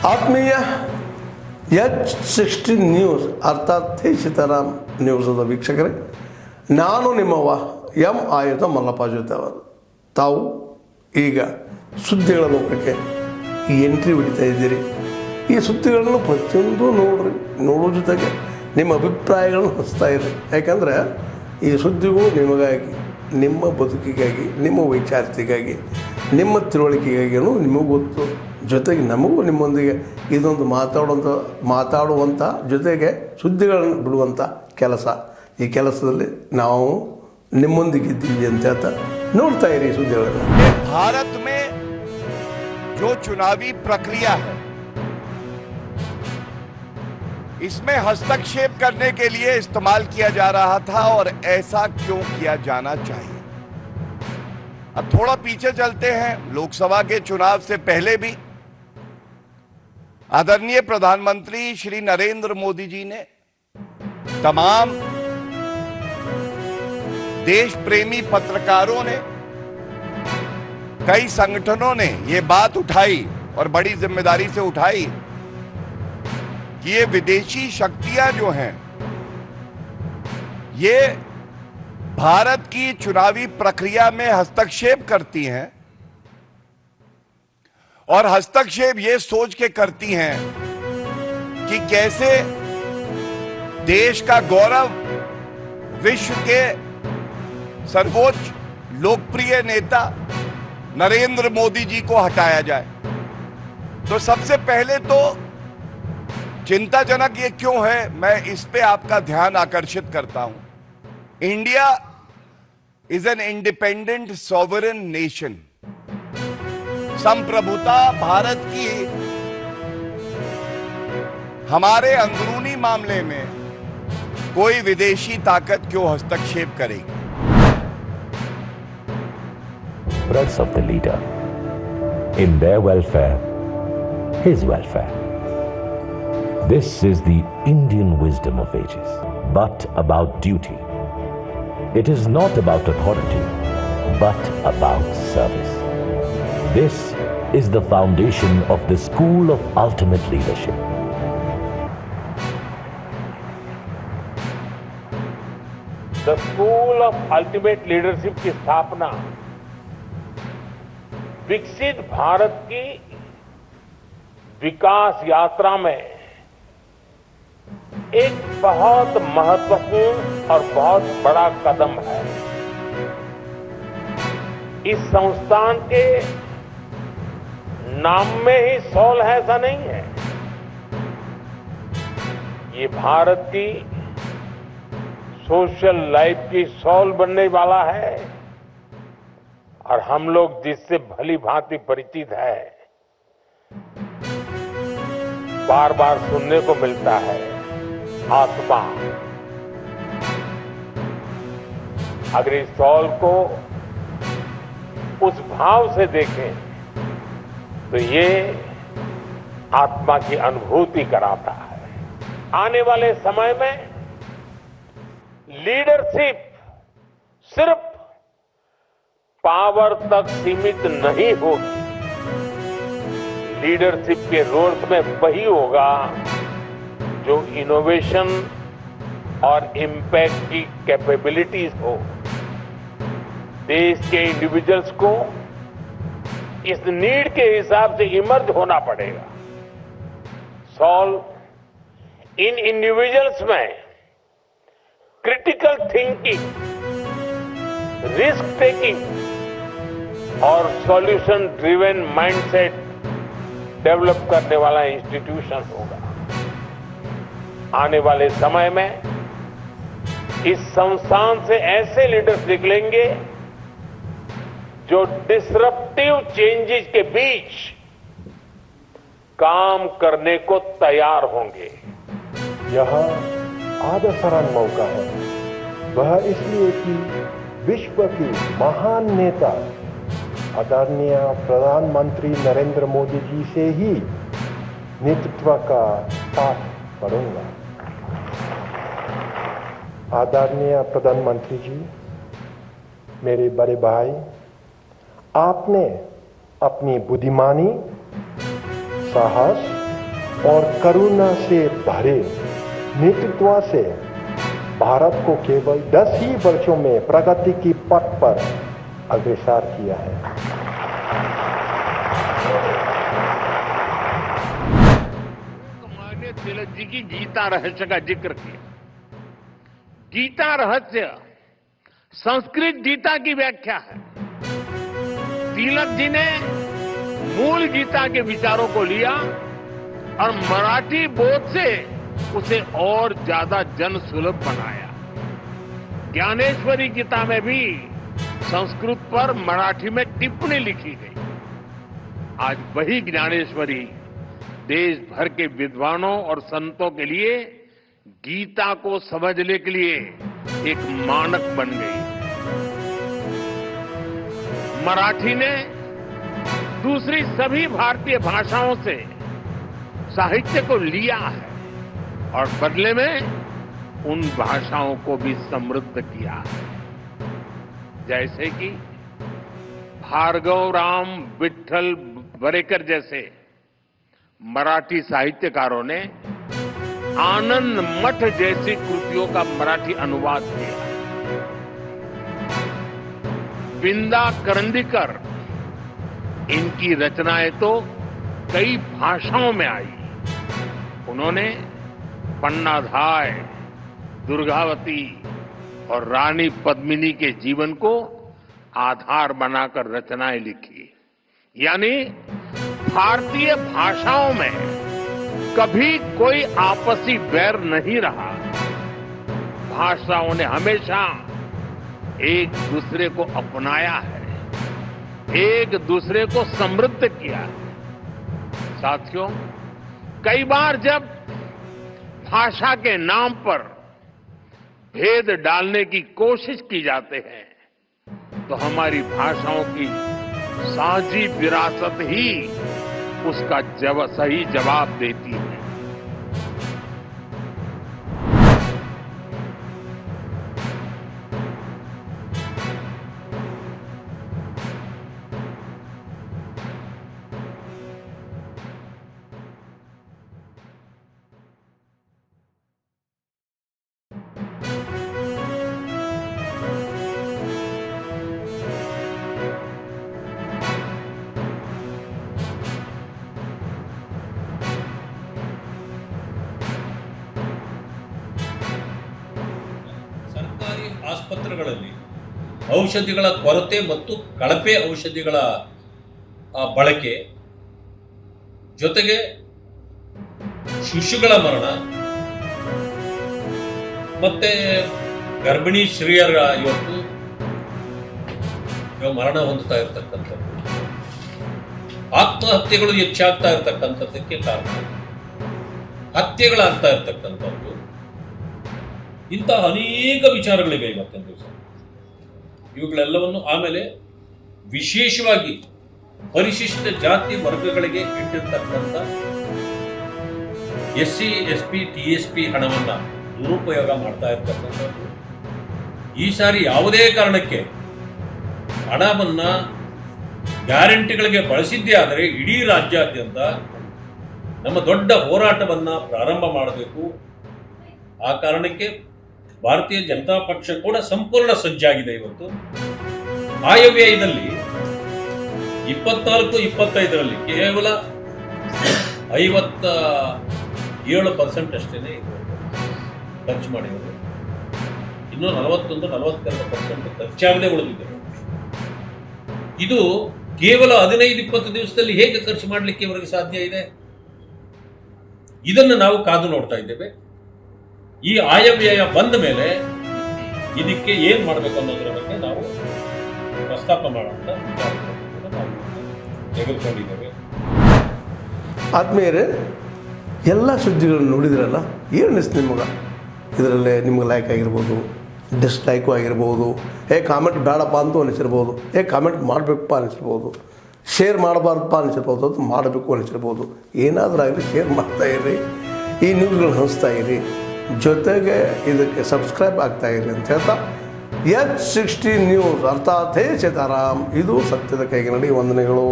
ಆತ್ಮೀಯ H60 news ಅರ್ಥಾತ್ ಸೀತಾರಾಮ್ ನ್ಯೂಸದ ವೀಕ್ಷಕರೇ, ನಾನು ನಿಮ್ಮವ ಎಂ ಆಯುಧ ಮಲ್ಲಪ್ಪ ಜೊತೆ ಅವರು. ತಾವು ಈಗ ಸುದ್ದಿಗಳ ಲೋಕಕ್ಕೆ ಎಂಟ್ರಿ ಹೊಡಿತಾ ಇದ್ದೀರಿ. ಈ ಸುದ್ದಿಗಳನ್ನು ಪ್ರತಿಯೊಂದು ನೋಡೋ ಜೊತೆಗೆ ನಿಮ್ಮ ಅಭಿಪ್ರಾಯಗಳನ್ನು ಹಚ್ತಾ ಇರಿ. ಯಾಕಂದರೆ ಈ ಸುದ್ದಿಗಳು ನಿಮಗಾಗಿ, ನಿಮ್ಮ ಬದುಕಿಗಾಗಿ, ನಿಮ್ಮ ವೈಚಾರಿಕೆಗಾಗಿ, ನಿಮ್ಮ ತಿಳುವಳಿಕೆಗಾಗಿಯೂ ನಿಮಗೂ ಗೊತ್ತು. ಜೊತೆಗೆ ನಮಗೂ ನಿಮ್ಮೊಂದಿಗೆ ಇದೊಂದು ಮಾತಾಡುವಂಥ ಜೊತೆಗೆ ಸುದ್ದಿಗಳನ್ನು ಬಿಡುವಂಥ ಕೆಲಸ. ಈ ಕೆಲಸದಲ್ಲಿ ನಾವು ನಿಮ್ಮೊಂದಿಗಿದ್ದೀವಿ ಅಂತ ಹೇಳ್ತಾ ನೋಡ್ತಾ ಇರಿ ಸುದ್ದಿಗಳನ್ನು. भारत में जो चुनावी प्रक्रिया है, इसमें हस्तक्षेप करने के लिए इस्तेमाल किया जा रहा था और ऐसा क्यों किया जाना चाहिए। अब थोड़ा पीछे चलते हैं। लोकसभा के चुनाव से पहले भी आदरणीय प्रधानमंत्री श्री नरेंद्र मोदी जी ने तमाम देश प्रेमी पत्रकारों ने, कई संगठनों ने ये बात उठाई और बड़ी जिम्मेदारी से उठाई कि ये विदेशी शक्तियां जो हैं ये भारत की चुनावी प्रक्रिया में हस्तक्षेप करती हैं और हस्तक्षेप ये सोच के करती हैं कि कैसे देश का गौरव, विश्व के सर्वोच्च लोकप्रिय नेता नरेंद्र मोदी जी को हटाया जाए। तो सबसे पहले तो चिंताजनक ये क्यों है, मैं इस पे आपका ध्यान आकर्षित करता हूं। India is an independent sovereign nation. संप्रभुता भारत की हमारे अंदरूनी मामले में कोई विदेशी ताकत क्यों हस्तक्षेप करेगी। Rights of the leader, in their welfare, his welfare. This is the Indian wisdom of ages, but about duty. It is not about authority, but about service. This is the foundation of the school of ultimate leadership. The school of ultimate leadership की स्थापना विकसित भारत की विकास यात्रा में एक बहुत महत्वपूर्ण और बहुत बड़ा कदम है। इस संस्थान के नाम में ही सॉल है ऐसा नहीं है। ये भारत की सोशल लाइफ की सॉल बनने वाला है और हम लोग जिससे भली भांति परिचित है, बार बार सुनने को मिलता है, आत्मा। अगर इस सॉल को उस भाव से देखें तो ये आत्मा की अनुभूति कराता है। आने वाले समय में लीडरशिप सिर्फ पावर तक सीमित नहीं होगी। लीडरशिप के रोल में वही होगा जो इनोवेशन और इम्पैक्ट की कैपेबिलिटीज हो। देश के इंडिविजुअल्स को इस नीड के हिसाब से इमर्ज होना पड़ेगा। सॉल्व इन इंडिविजुअल्स में क्रिटिकल थिंकिंग, रिस्क टेकिंग और सॉल्यूशन ड्रिवन माइंडसेट डेवलप करने वाला इंस्टीट्यूशन होगा। आने वाले समय में इस संस्थान से ऐसे लीडर्स निकलेंगे जो डिसरप्टिव चेंजेस के बीच काम करने को तैयार होंगे। यह आदर्शवान मौका है, वह इसलिए कि विश्व की महान नेता आदरणीय प्रधानमंत्री नरेंद्र मोदी जी से ही नेतृत्व का पाठ पढ़ूंगा। आदरणीय प्रधानमंत्री जी, मेरे बड़े भाई, आपने अपनी बुद्धिमानी, साहस और करुणा से भरे नेतृत्व से भारत को केवल 10 ही वर्षों में प्रगति की पथ पर अग्रसर किया है। लोकमान्य तिलक जी की गीता रहस्य का जिक्र किया। गीता रहस्य संस्कृत गीता की व्याख्या है। तिलक जी ने मूल गीता के विचारों को लिया और मराठी बोध से उसे और ज्यादा जन सुलभ बनाया। ज्ञानेश्वरी गीता में भी संस्कृत पर मराठी में टिप्पणी लिखी गई। आज वही ज्ञानेश्वरी देश भर के विद्वानों और संतों के लिए गीता को समझने के लिए एक मानक बन गई। मराठी ने दूसरी सभी भारतीय भाषाओं से साहित्य को लिया है और बदले में उन भाषाओं को भी समृद्ध किया है। जैसे कि भार्गव राम विठ्ठल बरेकर जैसे मराठी साहित्यकारों ने आनंद मठ जैसी कृतियों का मराठी अनुवाद किया। विंदा करंदीकर, इनकी रचनाएं तो कई भाषाओं में आई। उन्होंने पन्नाधाय, दुर्गावती और रानी पद्मिनी के जीवन को आधार बनाकर रचनाएं लिखी। यानी भारतीय भाषाओं में कभी कोई आपसी बैर नहीं रहा। भाषाओं ने हमेशा एक दूसरे को अपनाया है, एक दूसरे को समृद्ध किया है। साथियों, कई बार जब भाषा के नाम पर भेद डालने की कोशिश की जाते हैं तो हमारी भाषाओं की साझी विरासत ही उसका सही जवाब देती है। ಸರ್ಕಾರಿ ಆಸ್ಪತ್ರೆಗಳಲ್ಲಿ ಔಷಧಿಗಳ ಕೊರತೆ ಮತ್ತು ಕಳಪೆ ಔಷಧಿಗಳ ಬಳಕೆ ಜೊತೆಗೆ ಶಿಶುಗಳ ಮರಣ ಮತ್ತೆ ಗರ್ಭಿಣಿ ಸ್ತ್ರೀಯರ ಇವತ್ತು ಮರಣ ಹೊಂದುತ್ತಾ ಇರತಕ್ಕಂಥದ್ದು, ಆತ್ಮಹತ್ಯೆಗಳು ಹೆಚ್ಚಾಗ್ತಾ ಇರತಕ್ಕಂಥದ್ದಕ್ಕೆ ಕಾರಣ, ಹತ್ಯೆಗಳಾಗ್ತಾ ಇರತಕ್ಕಂಥದ್ದು, ಇಂತಹ ಅನೇಕ ವಿಚಾರಗಳಿವೆ ಇವತ್ತಿನ ದಿವಸ. ಇವುಗಳೆಲ್ಲವನ್ನು ಆಮೇಲೆ ವಿಶೇಷವಾಗಿ ಪರಿಶಿಷ್ಟ ಜಾತಿ ವರ್ಗಗಳಿಗೆ ಇಟ್ಟಿರ್ತಕ್ಕಂಥ SC, SP, TSP ಹಣವನ್ನು ದುರುಪಯೋಗ ಮಾಡ್ತಾ ಇರ್ತಕ್ಕಂಥದ್ದು. ಈ ಸಾರಿ ಯಾವುದೇ ಕಾರಣಕ್ಕೆ ಹಣವನ್ನ ಗ್ಯಾರಂಟಿಗಳಿಗೆ ಬಳಸಿದ್ದೇ ಆದರೆ ಇಡೀ ರಾಜ್ಯಾದ್ಯಂತ ನಮ್ಮ ದೊಡ್ಡ ಹೋರಾಟವನ್ನ ಪ್ರಾರಂಭ ಮಾಡಬೇಕು. ಆ ಕಾರಣಕ್ಕೆ ಭಾರತೀಯ ಜನತಾ ಪಕ್ಷ ಕೂಡ ಸಂಪೂರ್ಣ ಸಜ್ಜಾಗಿದೆ. ಇವತ್ತು ಆಯವ್ಯಯದಲ್ಲಿ 24-25ರಲ್ಲಿ ಕೇವಲ 57% ಅಷ್ಟೇ ಖರ್ಚು ಮಾಡಿದರು. ಇನ್ನು 41-42% ಖರ್ಚಾಗದೆ ಉಳಿದಿದೆ. ಇದು ಕೇವಲ 15-20 ದಿವಸದಲ್ಲಿ ಹೇಗೆ ಖರ್ಚು ಮಾಡಲಿಕ್ಕೆ ಇವರಿಗೆ ಸಾಧ್ಯ ಇದೆ? ಇದನ್ನು ನಾವು ಕಾದು ನೋಡ್ತಾ ಇದ್ದೇವೆ. ಈ ಆಯವ್ಯಯ ಬಂದ ಮೇಲೆ ಇದಕ್ಕೆ ಏನ್ ಮಾಡಬೇಕು ಅನ್ನೋದ್ರ ಬಗ್ಗೆ ನಾವು ಪ್ರಸ್ತಾಪ ಮಾಡುವಂತ ನಾವು ತೆಗೆದುಕೊಂಡಿದ್ದೇವೆ. ಆದ್ಮೇಲೆ ಎಲ್ಲ ಸುದ್ದಿಗಳನ್ನು ನೋಡಿದ್ರಲ್ಲ, ಏನು ಅನಿಸ್ತು ನಿಮಗೆ? ಇದರಲ್ಲೇ ನಿಮ್ಗೆ ಲೈಕ್ ಆಗಿರ್ಬೋದು, ಡಿಸ್ಲೈಕು ಆಗಿರ್ಬೋದು, ಕಾಮೆಂಟ್ ಬೇಡಪ್ಪ ಅಂತೂ ಅನಿಸಿರ್ಬೋದು, ಕಾಮೆಂಟ್ ಮಾಡಬೇಕಪ್ಪ ಅನಿಸಿರ್ಬೋದು, ಶೇರ್ ಮಾಡಬಾರ್ದಪ್ಪ ಅನಿಸಿರ್ಬೋದು, ಅದು ಮಾಡಬೇಕು ಅನಿಸಿರ್ಬೋದು. ಏನಾದರೂ ಆಗಲಿ ಶೇರ್ ಮಾಡ್ತಾಯಿರಿ, ಈ ನ್ಯೂಸ್ಗಳನ್ನ ಹಂಚ್ತಾ ಇರಿ, ಜೊತೆಗೆ ಇದಕ್ಕೆ ಸಬ್ಸ್ಕ್ರೈಬ್ ಆಗ್ತಾಯಿರಿ ಅಂತ ಹೇಳ್ತಾ H16 ನ್ಯೂಸ್ ಅರ್ಥಾತ್ ಹೇ ಸೀತಾರಾಮ್, ಇದು ಸತ್ಯದ ಕೈಗೆ ನಡಿ. ವಂದನೆಗಳು.